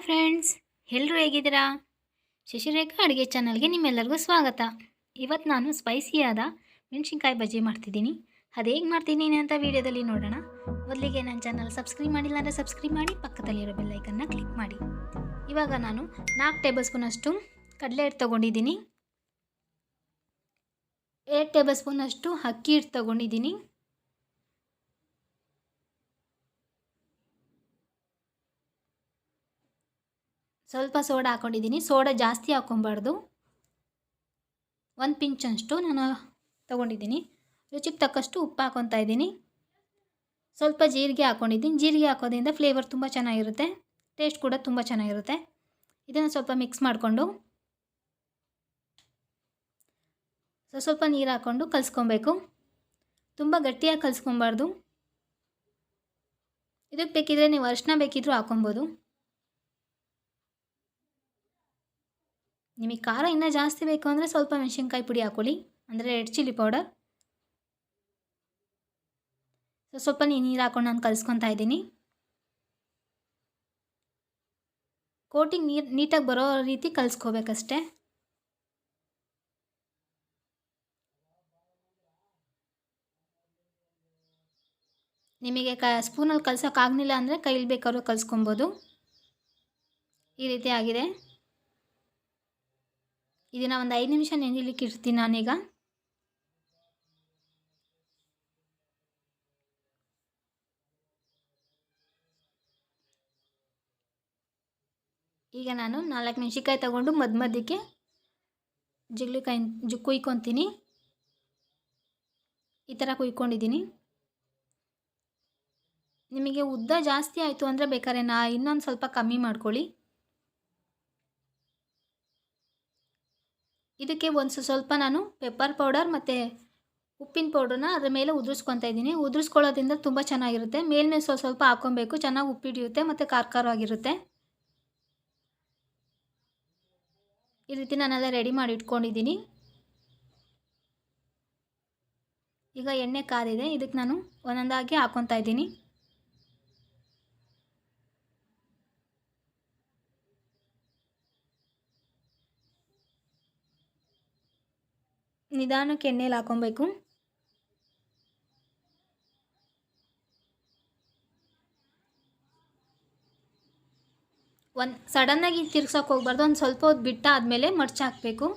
Friends, ಎಲ್ಲರೂ ಹೇಗಿದ್ದೀರಾ? ಶಶಿರೇಖಾ ಅಡುಗೆ ಚಾನಲ್ಗೆ ನಿಮ್ಮೆಲ್ಲರಿಗೂ ಸ್ವಾಗತ. ಇವತ್ತು ನಾನು ಸ್ಪೈಸಿಯಾದ ಮೆಣಸಿನ್ಕಾಯಿ ಬಜ್ಜಿ ಮಾಡ್ತಿದ್ದೀನಿ. ಅದು ಹೇಗೆ ಮಾಡ್ತೀನಿ ಅಂತ ವಿಡಿಯೋದಲ್ಲಿ ನೋಡೋಣ. ಮೊದಲಿಗೆ ನನ್ನ ಚಾನಲ್ ಸಬ್ಸ್ಕ್ರೈಬ್ ಮಾಡಿಲ್ಲ ಅಂದರೆ ಸಬ್ಸ್ಕ್ರೈಬ್ ಮಾಡಿ, ಪಕ್ಕದಲ್ಲಿರೋ ಬೆಲ್ಲೈಕನ್ನ ಕ್ಲಿಕ್ ಮಾಡಿ. ಇವಾಗ ನಾನು 4 ಟೇಬಲ್ ಸ್ಪೂನಷ್ಟು ಕಡಲೆ ಹಿಟ್ಟು ತೊಗೊಂಡಿದ್ದೀನಿ. 2 ಟೇಬಲ್ ಸ್ಪೂನಷ್ಟು ಅಕ್ಕಿ ಹಿಟ್ಟು ತೊಗೊಂಡಿದ್ದೀನಿ. ಸ್ವಲ್ಪ ಸೋಡಾ ಹಾಕ್ಕೊಂಡಿದ್ದೀನಿ. ಸೋಡಾ ಜಾಸ್ತಿ ಹಾಕ್ಕೊಬಾರ್ದು. 1 ಪಿಂಚಷ್ಟು ನಾನು ತೊಗೊಂಡಿದ್ದೀನಿ. ರುಚಿಗೆ ತಕ್ಕಷ್ಟು ಉಪ್ಪು ಹಾಕ್ಕೊತಾ ಇದ್ದೀನಿ. ಸ್ವಲ್ಪ ಜೀರಿಗೆ ಹಾಕ್ಕೊಂಡಿದ್ದೀನಿ. ಜೀರಿಗೆ ಹಾಕೋದ್ರಿಂದ ಫ್ಲೇವರ್ ತುಂಬ ಚೆನ್ನಾಗಿರುತ್ತೆ, ಟೇಸ್ಟ್ ಕೂಡ ತುಂಬ ಚೆನ್ನಾಗಿರುತ್ತೆ. ಇದನ್ನು ಸ್ವಲ್ಪ ಮಿಕ್ಸ್ ಮಾಡಿಕೊಂಡು ಸ್ವಲ್ಪ ನೀರು ಹಾಕ್ಕೊಂಡು ಕಲಿಸ್ಕೊಬೇಕು. ತುಂಬ ಗಟ್ಟಿಯಾಗಿ ಕಲಿಸ್ಕೊಬಾರ್ದು. ಇದಕ್ಕೆ ಬೇಕಿದ್ರೆ ನೀವು ಅರಿಶಿನ ಬೇಕಿದ್ರೂ ಹಾಕ್ಕೊಬೋದು. ನಿಮಗೆ ಖಾರ ಇನ್ನೂ ಜಾಸ್ತಿ ಬೇಕು ಅಂದರೆ ಸ್ವಲ್ಪ ಮೆಣಸಿನ್ಕಾಯಿ ಪುಡಿ ಹಾಕ್ಕೊಳ್ಳಿ, ಅಂದರೆ ರೆಡ್ ಚಿಲ್ಲಿ ಪೌಡರ್. ಸ್ವಲ್ಪ ನೀರು ಹಾಕ್ಕೊಂಡು ನಾನು ಕಲಿಸ್ಕೊತಾ ಇದ್ದೀನಿ. ಕೋಟಿಂಗ್ ನೀಟಾಗಿ ಬರೋ ರೀತಿ ಕಲಿಸ್ಕೋಬೇಕಷ್ಟೆ. ನಿಮಗೆ ಸ್ಪೂನಲ್ಲಿ ಕಲ್ಸೋಕ್ಕಾಗಲಿಲ್ಲ ಅಂದರೆ ಕೈಲಿ ಬೇಕಾದ್ರೂ ಕಲಿಸ್ಕೊಬೋದು. ಈ ರೀತಿ ಆಗಿದೆ. ಇದನ್ನು ಒಂದು 5 ನಿಮಿಷ ನೆನೆಯಲಿಕ್ಕೆ ಇಡ್ತೀನಿ ನಾನೀಗ. ಈಗ ನಾನು 4 ಮೆಣಸಿನ್ಕಾಯಿ ತಗೊಂಡು ಮಧ್ಯಕ್ಕೆ ಕುಯ್ಕೊತೀನಿ. ಈ ಥರ ಕುಯ್ಕೊಂಡಿದ್ದೀನಿ. ನಿಮಗೆ ಉದ್ದ ಜಾಸ್ತಿ ಆಯಿತು ಅಂದರೆ ಬೇಕಾದ್ರೆ ಇನ್ನೊಂದು ಸ್ವಲ್ಪ ಕಮ್ಮಿ ಮಾಡ್ಕೊಳ್ಳಿ. ಇದಕ್ಕೆ ಸ್ವಲ್ಪ ನಾನು ಪೆಪ್ಪರ್ ಪೌಡರ್ ಮತ್ತು ಉಪ್ಪಿನ ಪೌಡ್ರನ್ನ ಅದರ ಮೇಲೆ ಉದುರಿಸ್ಕೊತಾ ಇದ್ದೀನಿ. ಉದುರಿಸ್ಕೊಳ್ಳೋದ್ರಿಂದ ತುಂಬ ಚೆನ್ನಾಗಿರುತ್ತೆ. ಮೇಲ್ಮೇಲೆ ಸ್ವಲ್ಪ ಹಾಕ್ಕೊಬೇಕು, ಚೆನ್ನಾಗಿ ಉಪ್ಪಿಡಿಯುತ್ತೆ ಮತ್ತು ಖಾರವಾಗಿರುತ್ತೆ. ಈ ರೀತಿ ನಾನೆಲ್ಲ ರೆಡಿ ಮಾಡಿ ಇಟ್ಕೊಂಡಿದ್ದೀನಿ. ಈಗ ಎಣ್ಣೆ ಕಾದಿದೆ. ಇದಕ್ಕೆ ನಾನು ಒಂದೊಂದಾಗಿ ಹಾಕ್ಕೊತಾ ಇದ್ದೀನಿ. ನಿಧಾನಕ್ಕೆ ಎಣ್ಣೆಲಿ ಹಾಕ್ಕೊಬೇಕು. ಸಡನ್ನಾಗಿ ತಿರ್ಗ್ಸೋಕೆ ಹೋಗ್ಬಾರ್ದು. ಒಂದು ಸ್ವಲ್ಪ ಹೊತ್ತು ಬಿಟ್ಟು ಆದಮೇಲೆ ಮರ್ಚಿ ಹಾಕಬೇಕು.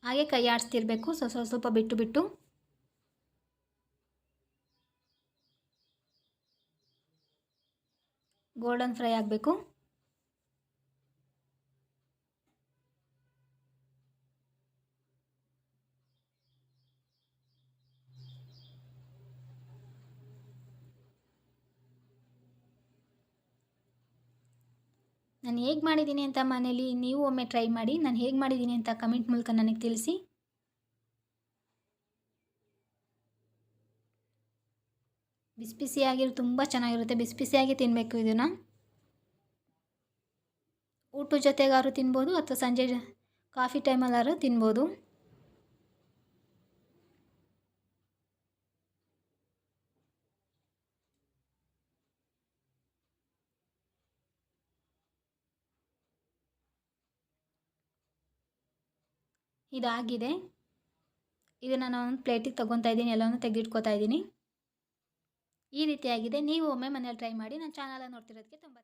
ಹಾಗೆ ಕೈ ಆಡಿಸ್ತಿರ್ಬೇಕು, ಸ್ವಲ್ಪ ಬಿಟ್ಟು ಗೋಲ್ಡನ್ ಫ್ರೈ ಆಗಬೇಕು. ನಾನು ಹೇಗೆ ಮಾಡಿದ್ದೀನಿ ಅಂತ ಮನೇಲಿ ನೀವು ಒಮ್ಮೆ ಟ್ರೈ ಮಾಡಿ. ನಾನು ಹೇಗೆ ಮಾಡಿದ್ದೀನಿ ಅಂತ ಕಮೆಂಟ್ ಮೂಲಕ ನನಗೆ ತಿಳಿಸಿ. ಬಿಸಿಯಾಗಿರೋ ತುಂಬ ಚೆನ್ನಾಗಿರುತ್ತೆ. ಬಿಸಿಯಾಗಿ ತಿನ್ನಬೇಕು. ಇದನ್ನು ಊಟದ ಜೊತೆಗಾದ್ರು ತಿನ್ಬೋದು ಅಥವಾ ಸಂಜೆ ಕಾಫಿ ಟೈಮಲ್ಲಾದ್ರೂ ತಿನ್ಬೋದು. ಇದಾಗಿದೆ. ಇದನ್ನು ನಾನು ಒಂದು ಪ್ಲೇಟಿಗೆ ತೊಗೊತಾ ಇದ್ದೀನಿ. ಎಲ್ಲವನ್ನು ತೆಗೆದಿಟ್ಕೋತಾ ಇದ್ದೀನಿ. ಈ ರೀತಿಯಾಗಿದೆ. ನೀವು ಒಮ್ಮೆ ಮನೇಲಿ ಟ್ರೈ ಮಾಡಿ. ನನ್ನ ಚಾನಲ್ ನೋಡ್ತಿರೋದಕ್ಕೆ ತುಂಬ